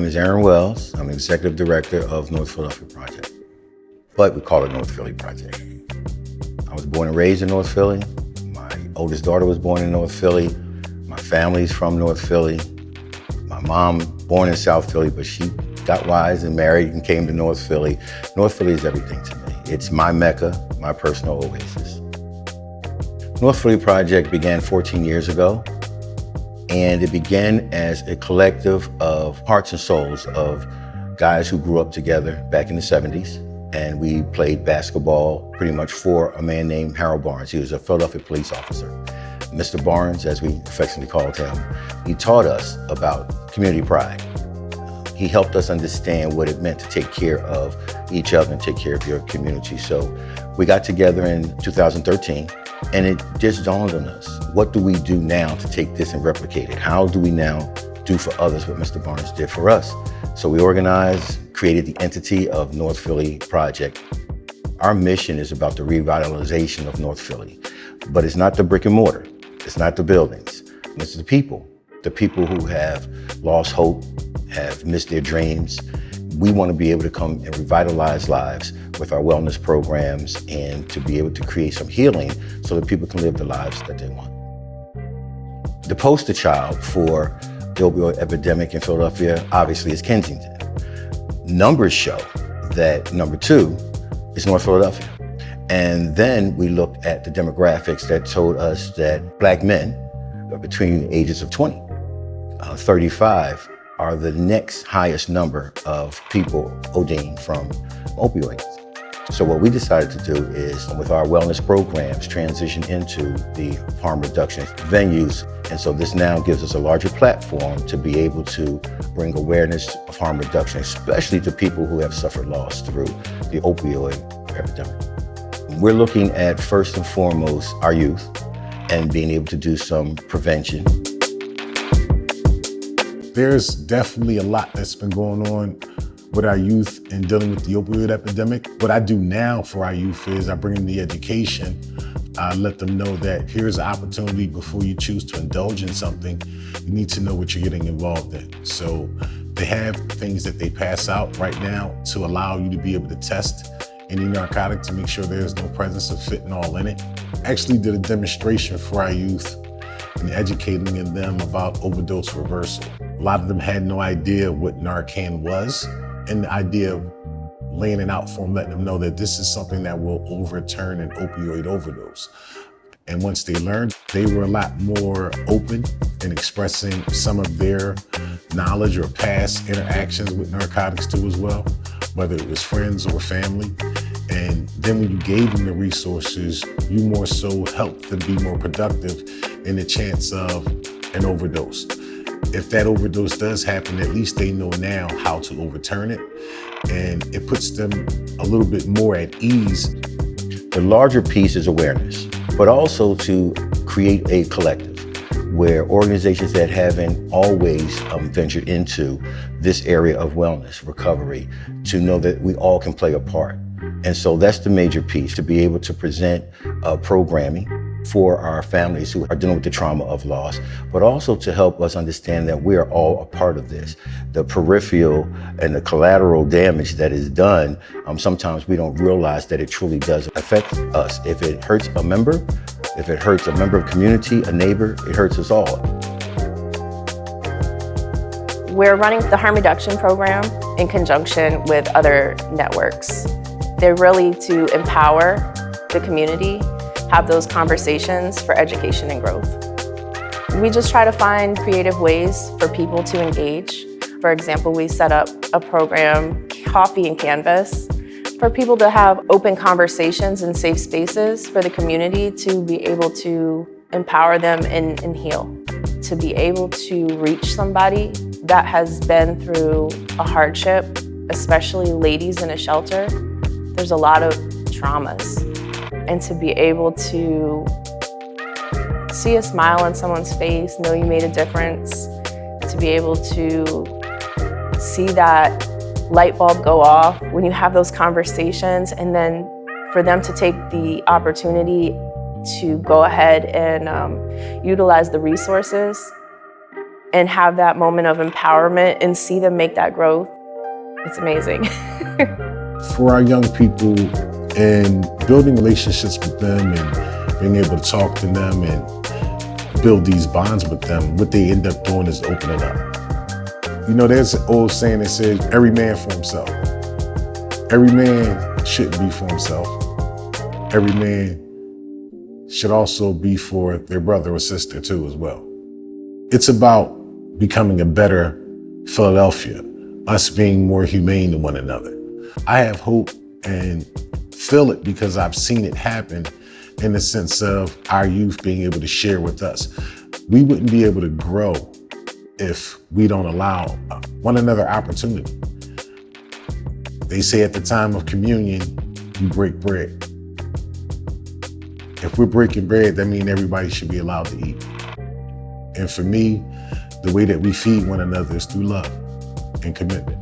name is Aaron Wells. I'm Executive Director of North Philadelphia Project, but we call it North Philly Project. I was born and raised in North Philly. My oldest daughter was born in North Philly. My family's from North Philly. My mom, born in South Philly, but she got wise and married and came to North Philly. North Philly is everything to me. It's my Mecca, my personal oasis. North Philly Project began 14 years ago, and it began as a collective of hearts and souls of guys who grew up together back in the 70s. And we played basketball pretty much for a man named Harold Barnes. He was a Philadelphia police officer. Mr. Barnes, as we affectionately called him, he taught us about community pride. He helped us understand what it meant to take care of each other and take care of your community. So we got together in 2013, and it just dawned on us, what do we do now to take this and replicate it? How do we now do for others what Mr. Barnes did for us? So we organized, created the entity of North Philly Project. Our mission is about the revitalization of North Philly, but it's not the brick and mortar. It's not the buildings. It's the people who have lost hope, have missed their dreams. We want to be able to come and revitalize lives with our wellness programs and to be able to create some healing so that people can live the lives that they want. The poster child for the opioid epidemic in Philadelphia, obviously, is Kensington. Numbers show that number 2 is North Philadelphia. And then we looked at the demographics that told us that Black men between the ages of 20, 35 are the next highest number of people ODing from opioids. So what we decided to do is, with our wellness programs, transition into the harm reduction venues. And so this now gives us a larger platform to be able to bring awareness of harm reduction, especially to people who have suffered loss through the opioid epidemic. We're looking at, first and foremost, our youth and being able to do some prevention. There's definitely a lot that's been going on with our youth in dealing with the opioid epidemic. What I do now for our youth is I bring in the education. I let them know that here's an opportunity before you choose to indulge in something. You need to know what you're getting involved in. So they have things that they pass out right now to allow you to be able to test any narcotic to make sure there's no presence of fentanyl in it. Actually did a demonstration for our youth and educating them about overdose reversal. A lot of them had no idea what Narcan was, and the idea of laying it out for them, letting them know that this is something that will overturn an opioid overdose. And once they learned, they were a lot more open in expressing some of their knowledge or past interactions with narcotics too as well, whether it was friends or family. And then when you gave them the resources, you more so helped them be more productive in the chance of an overdose. If that overdose does happen, at least they know now how to overturn it, and it puts them a little bit more at ease. The larger piece is awareness, but also to create a collective where organizations that haven't always ventured into this area of wellness, recovery, to know that we all can play a part. And so that's the major piece, to be able to present programming for our families who are dealing with the trauma of loss, but also to help us understand that we are all a part of this. The peripheral and the collateral damage that is done, sometimes we don't realize that it truly does affect us. If it hurts a member, if it hurts a member of community, a neighbor, it hurts us all. We're running the harm reduction program in conjunction with other networks. They're really to empower the community, have those conversations for education and growth. We just try to find creative ways for people to engage. For example, we set up a program, Coffee and Canvas, for people to have open conversations and safe spaces for the community to be able to empower them and heal. To be able to reach somebody that has been through a hardship, especially ladies in a shelter, there's a lot of traumas. And to be able to see a smile on someone's face, know you made a difference, to be able to see that light bulb go off when you have those conversations, and then for them to take the opportunity to go ahead and utilize the resources, and have that moment of empowerment and see them make that growth, it's amazing. For our young people and building relationships with them and being able to talk to them and build these bonds with them, what they end up doing is opening up. You know, there's an old saying that says, every man for himself. Every man shouldn't be for himself. Every man should also be for their brother or sister too as well. It's about becoming a better Philadelphia, us being more humane to one another. I have hope and feel it because I've seen it happen in the sense of our youth being able to share with us. We wouldn't be able to grow if we don't allow one another opportunity. They say at the time of communion, you break bread. If we're breaking bread, that means everybody should be allowed to eat. And for me, the way that we feed one another is through love and commitment.